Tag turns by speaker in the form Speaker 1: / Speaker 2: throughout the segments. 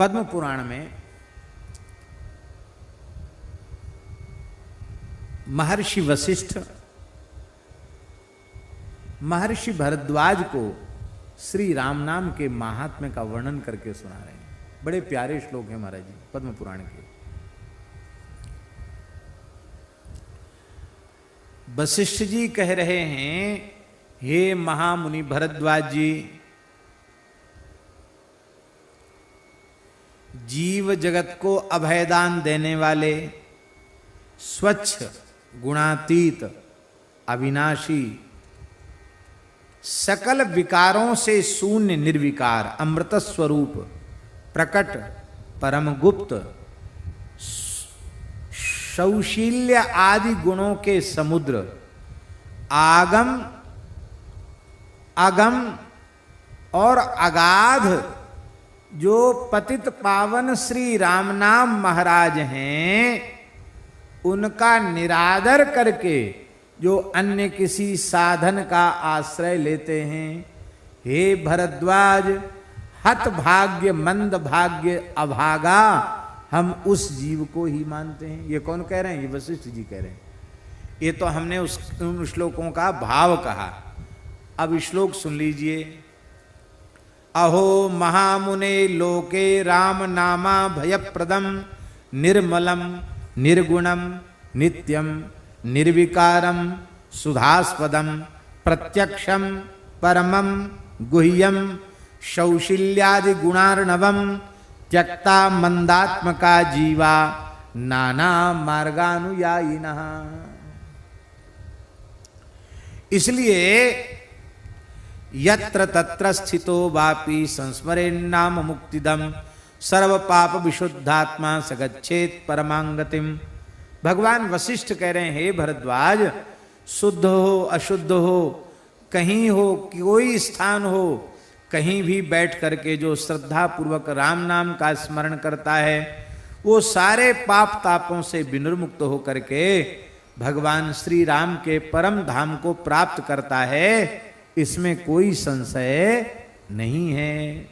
Speaker 1: पद्म पुराण में महर्षि वशिष्ठ महर्षि भरद्वाज को श्री राम नाम के महात्म्य का वर्णन करके सुना रहे हैं। बड़े प्यारे श्लोक हैं महाराज जी पद्म पुराण के। वशिष्ठ जी कह रहे हैं, हे महामुनि भरद्वाज जी, जीव जगत को अभयदान देने वाले, स्वच्छ गुणातीत अविनाशी, सकल विकारों से शून्य निर्विकार, अमृत स्वरूप, प्रकट परम गुप्त, शौशील्य आदि गुणों के समुद्र, आगम अगम और अगाध जो पतित पावन श्री राम नाम महाराज हैं, उनका निरादर करके जो अन्य किसी साधन का आश्रय लेते हैं, हे भरद्वाज, हत भाग्य मंद भाग्य अभागा, हम उस जीव को ही मानते हैं। ये कौन कह रहे हैं? ये वशिष्ठ जी कह रहे हैं। ये तो हमने उन श्लोकों का भाव कहा। अब श्लोक सुन लीजिए। अहो महामुने लोके राम नामा भयप्रदम निर्मलम निर्गुणम नित्यम निर्विकारम सुधास्पदम प्रत्यक्षम परमम गुह्यम शौशिल्यादि गुणार्णवम त्यक्ता मंदात्मका जीवा नाना मार्गानुयायिनः। इसलिए यत्र तत्र स्थितो वापि संस्मरेन्नाम मुक्तिदम सर्व पाप विशुद्धात्मा सगच्छेत परमांगतिम। भगवान वशिष्ठ कह रहे हैं, हे भरद्वाज, शुद्ध हो अशुद्ध हो, कहीं हो कोई स्थान हो, कहीं भी बैठ करके जो श्रद्धा पूर्वक राम नाम का स्मरण करता है, वो सारे पाप तापों से विनिर्मुक्त हो करके भगवान श्री राम के परम धाम को प्राप्त करता है। इसमें कोई संशय नहीं है।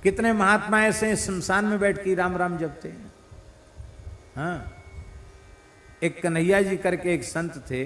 Speaker 1: कितने महात्मा ऐसे शमशान में बैठ के राम राम जपते हैं। हाँ, एक कन्हैया जी करके एक संत थे,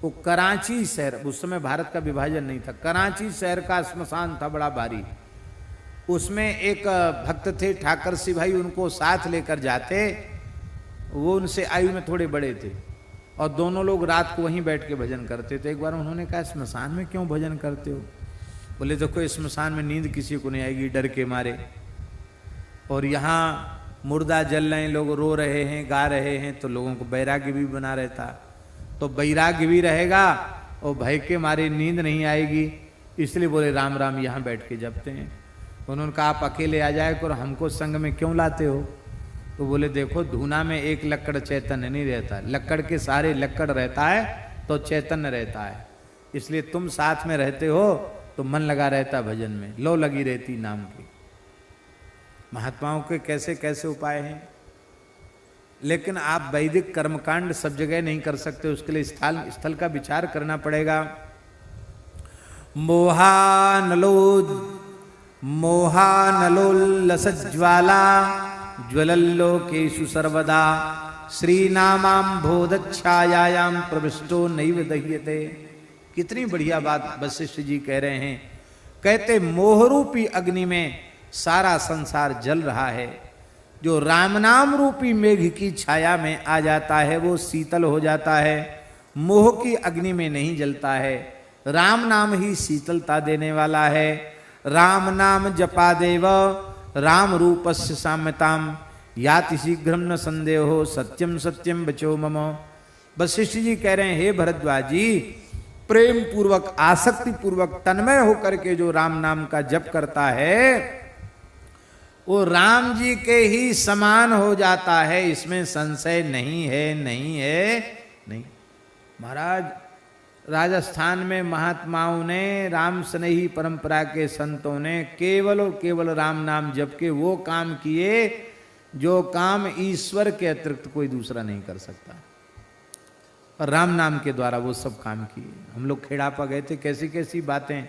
Speaker 1: वो कराची शहर, उस समय भारत का विभाजन नहीं था, कराची शहर का श्मशान था बड़ा भारी। उसमें एक भक्त थे ठाकर सिंह भाई, उनको साथ लेकर जाते। वो उनसे आयु में थोड़े बड़े थे और दोनों लोग रात को वहीं बैठ के भजन करते थे। एक बार उन्होंने कहा, श्मशान में क्यों भजन करते हो? बोले, देखो इस श्मशान में नींद किसी को नहीं आएगी डर के मारे, और यहाँ मुर्दा जल रहे हैं, लोग रो रहे हैं, गा रहे हैं, तो लोगों को वैराग्य भी बना रहता, तो वैराग्य भी रहेगा और भय के मारे नींद नहीं आएगी। इसलिए बोले राम राम यहाँ बैठ के जपते हैं। उन्होंने कहा, आप अकेले आ जाए करो, हमको संग में क्यों लाते हो? तो बोले, देखो धूना में एक लक्कड़ चैतन्य नहीं रहता, लक्कड़ के सारे लक्कड़ रहता है तो चैतन्य रहता है। इसलिए तुम साथ में रहते हो तो मन लगा रहता भजन में, लो लगी रहती नाम की। महात्माओं के कैसे कैसे उपाय हैं, लेकिन आप वैदिक कर्मकांड सब जगह नहीं कर सकते, उसके लिए स्थल का विचार करना पड़ेगा। मोहानलोल्लसज्ज्वाला ज्वलल्लोकेषु सर्वदा श्रीनामाम्भोदच्छायायां प्रविष्टो नैव दह्यते। कितनी बढ़िया बात वशिष्ठ जी कह रहे हैं। कहते, मोहरूपी अग्नि में सारा संसार जल रहा है, जो राम नाम रूपी मेघ की छाया में आ जाता है वो शीतल हो जाता है, मोह की अग्नि में नहीं जलता है। राम नाम ही शीतलता देने वाला है। राम नाम जपा देव राम रूपस्य साम्यताम याति शीघ्रम न संदेहो सत्यम सत्यम बचो मम। वशिष्ठ जी कह रहे हैं, हे भरद्वाज जी, प्रेम पूर्वक आसक्ति पूर्वक तन्मय होकर के जो राम नाम का जप करता है वो राम जी के ही समान हो जाता है, इसमें संशय नहीं है, नहीं है, नहीं। महाराज, राजस्थान में महात्माओं ने, राम स्नेही परंपरा के संतों ने केवल और केवल राम नाम जप के वो काम किए जो काम ईश्वर के अतिरिक्त कोई दूसरा नहीं कर सकता, और राम नाम के द्वारा वो सब काम किए। हम लोग खेड़ापा गए थे, कैसी कैसी बातें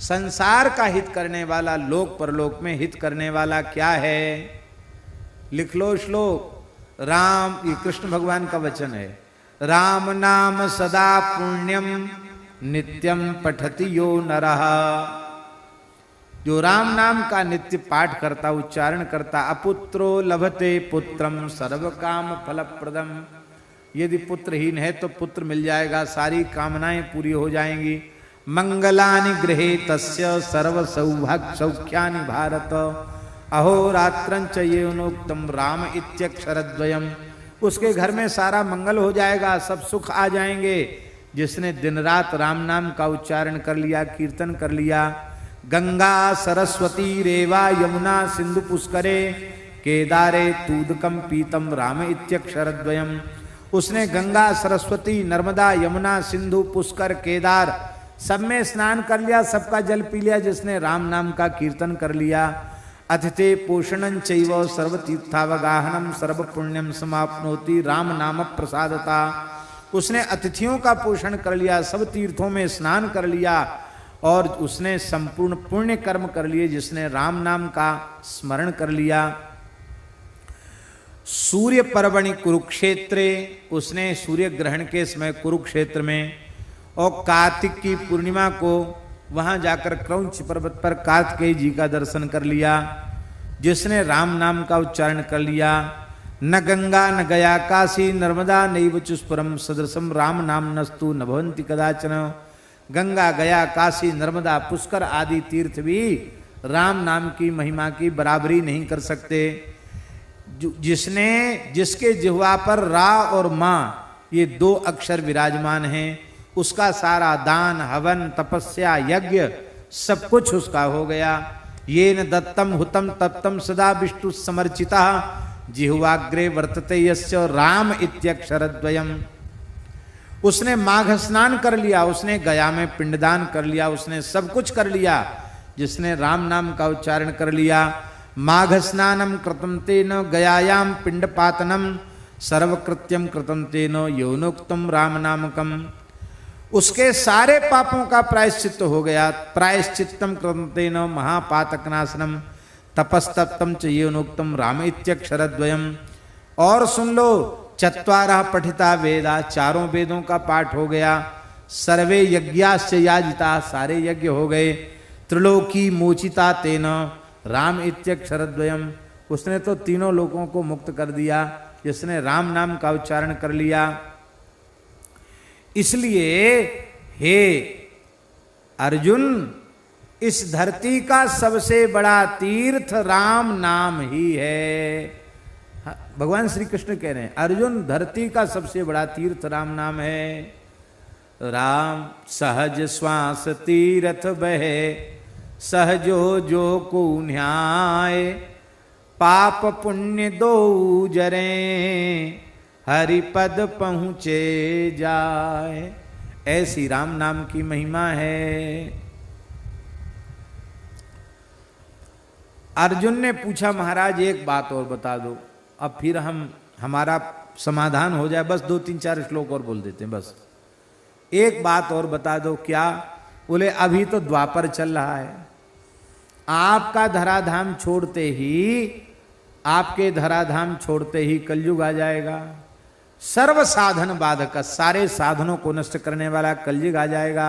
Speaker 1: संसार का हित करने वाला, लोक परलोक में हित करने वाला क्या है? लिख लो श्लोक। राम, ये कृष्ण भगवान का वचन है। राम नाम सदा पुण्यम नित्यम पठति यो नरः। जो राम नाम का नित्य पाठ करता, उच्चारण करता, अपुत्रो लभते पुत्रम सर्व काम फलप्रदम। यदि पुत्रहीन है तो पुत्र मिल जाएगा, सारी कामनाएं पूरी हो जाएंगी। मंगलानि गृहे तस्य सर्व सौभाग्य सौख्यानि भारत। अहोरात्रं च येनोक्तम राम इत्यक्षरद्वयम्। उसके घर में सारा मंगल हो जाएगा, सब सुख आ जाएंगे जिसने दिन रात राम नाम का उच्चारण कर लिया, कीर्तन कर लिया। गंगा सरस्वती रेवा यमुना सिंधु पुष्करे केदारे तूदकम पीतम राम इत्यक्षरद्वयम्। उसने गंगा सरस्वती नर्मदा यमुना सिंधु पुष्कर केदार सब में स्नान कर लिया, सबका जल पी लिया जिसने राम नाम का कीर्तन कर लिया। अतिथे पोषणं चैव सर्वतीर्थावगाहनम सर्व पुण्यम समाप्नोति राम नाम प्रसादता। उसने अतिथियों का पोषण कर लिया, सब तीर्थों में स्नान कर लिया और उसने संपूर्ण पुण्य कर्म कर लिए जिसने राम नाम का स्मरण कर लिया। सूर्य पर्वणि कुरुक्षेत्रे, उसने सूर्य ग्रहण के समय कुरुक्षेत्र में और कार्तिक की पूर्णिमा को वहां जाकर क्रौंच पर्वत पर कार्तिकेय जी का दर्शन कर लिया जिसने राम नाम का उच्चारण कर लिया। न गंगा न गया काशी नर्मदा नैव चुस्पुरम सदृशम राम नाम नस्तु न भवन्ति कदाचन। गंगा गया काशी नर्मदा पुष्कर आदि तीर्थ भी राम नाम की महिमा की बराबरी नहीं कर सकते। जिसके जिह्वा पर रा और माँ ये दो अक्षर विराजमान हैं, उसका सारा दान हवन तपस्या यज्ञ सब कुछ उसका हो गया। ये न दत्तम हुतम तप्तम सदा विष्णु समर्चिता जिह्वाग्रे वर्तते यस्य राम इत्यक्षरद्वयम्। उसने माघ स्नान कर लिया, उसने गया में पिंडदान कर लिया, उसने सब कुछ कर लिया जिसने राम नाम का उच्चारण कर लिया। माघ स्नानम कृतं तेन गयायाम पिंडपातनम सर्वकृत्यम कृतं तेन यौनोक्तम राम नामकम। उसके सारे पापों का प्रायश्चित्त हो गया। प्रायश्चित्तम कृतं तेन महापातकनाशनम तपस्तप्तम च यौनोक्तम राम इत्यक्षरद्वयम्। और सुन लो, चत्वारः पठिता वेदा, चारों वेदों का पाठ हो गया। सर्वे यज्ञाश्च याजिता, सारे यज्ञ हो गए। त्रिलोकी मोचिता तेन राम इत्यक्षरद्वयम्। उसने तो तीनों लोगों को मुक्त कर दिया जिसने राम नाम का उच्चारण कर लिया। इसलिए हे अर्जुन, इस धरती का सबसे बड़ा तीर्थ राम नाम ही है। भगवान श्री कृष्ण कह रहे हैं, अर्जुन धरती का सबसे बड़ा तीर्थ राम नाम है। राम सहज श्वास तीर्थ बहे सहजो जो को न्याय पाप पुण्य दो जरे हरिपद पहुँचे जाए। ऐसी राम नाम की महिमा है। अर्जुन ने पूछा, महाराज एक बात और बता दो, अब फिर हमारा समाधान हो जाए। बस 2-3-4 श्लोक और बोल देते हैं, बस एक बात और बता दो। क्या? बोले अभी तो द्वापर चल रहा है, आपका धराधाम छोड़ते ही, आपके धराधाम छोड़ते ही कलयुग आ जाएगा। सर्व साधन बाधक, सारे साधनों को नष्ट करने वाला कलयुग आ जाएगा।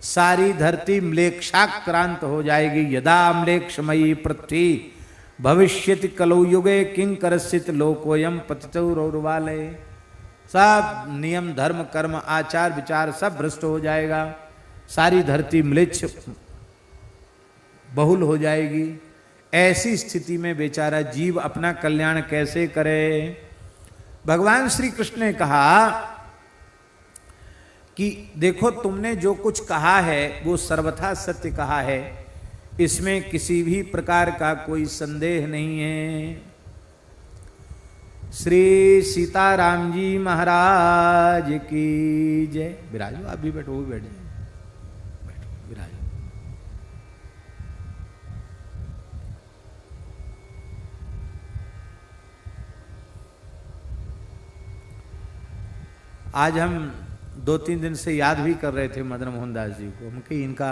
Speaker 1: सारी धरती म्लेच्छाक्रांत हो जाएगी। यदा म्लेच्छमयी पृथ्वी भविष्यति कलौ युगे किंकरस्यति लोकोयम पतितो रौरवालय। सब नियम धर्म कर्म आचार विचार सब भ्रष्ट हो जाएगा। सारी धरती म्लेच्छ बहुल हो जाएगी। ऐसी स्थिति में बेचारा जीव अपना कल्याण कैसे करे? भगवान श्री कृष्ण ने कहा कि देखो, तुमने जो कुछ कहा है वो सर्वथा सत्य कहा है, इसमें किसी भी प्रकार का कोई संदेह नहीं है। श्री सीताराम जी महाराज की जय। विराजो, आप भी बैठो, वो भी बैठ जाए, बैठो विराजो। आज हम 2-3 दिन से याद भी कर रहे थे मदन मोहन दास जी को। हम कि इनका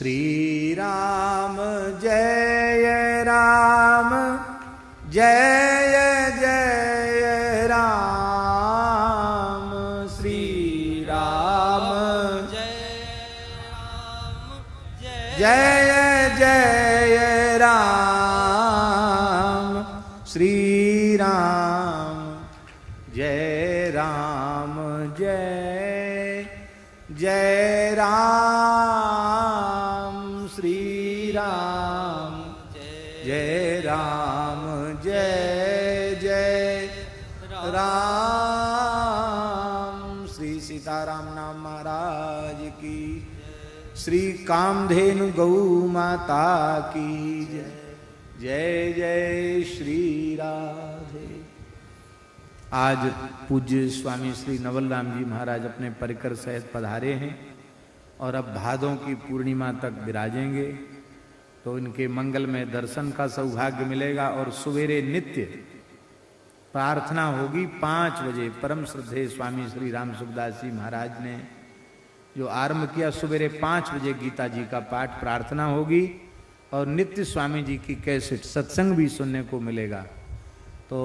Speaker 1: श्री राम जय राम जय जय राम श्री राम जय जय राम श्री राम जय राम जय जय राम श्री राम जय राम जय जय राम। श्री सीताराम नाम महाराज की, श्री कामधेनु गौ माता की जय। जय जय श्री राधे। आज पूज्य स्वामी श्री नवल राम जी महाराज अपने परिकर सहित पधारे हैं और अब भादों की पूर्णिमा तक विराजेंगे, तो इनके मंगल में दर्शन का सौभाग्य मिलेगा। और सवेरे नित्य प्रार्थना होगी 5 बजे। परम श्रद्धेय स्वामी श्री राम सुखदास जी महाराज ने जो आरंभ किया, सवेरे 5 बजे गीता जी का पाठ प्रार्थना होगी और नित्य स्वामी जी की कैसेट सत्संग भी सुनने को मिलेगा। तो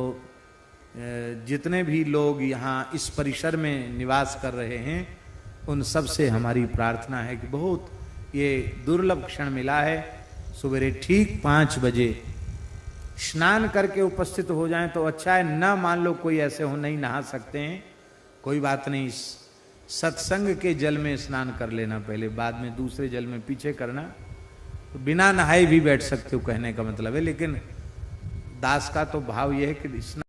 Speaker 1: जितने भी लोग यहाँ इस परिसर में निवास कर रहे हैं उन सब से हमारी प्रार्थना है कि बहुत ये दुर्लभ क्षण मिला है, सवेरे ठीक 5 बजे स्नान करके उपस्थित हो जाएं तो अच्छा है। न मान लो कोई ऐसे हो नहीं नहा सकते हैं, कोई बात नहीं, सत्संग के जल में स्नान कर लेना पहले, बाद में दूसरे जल में पीछे करना। तो बिना नहाए भी बैठ सकते हो कहने का मतलब है, लेकिन दास का तो भाव यह है कि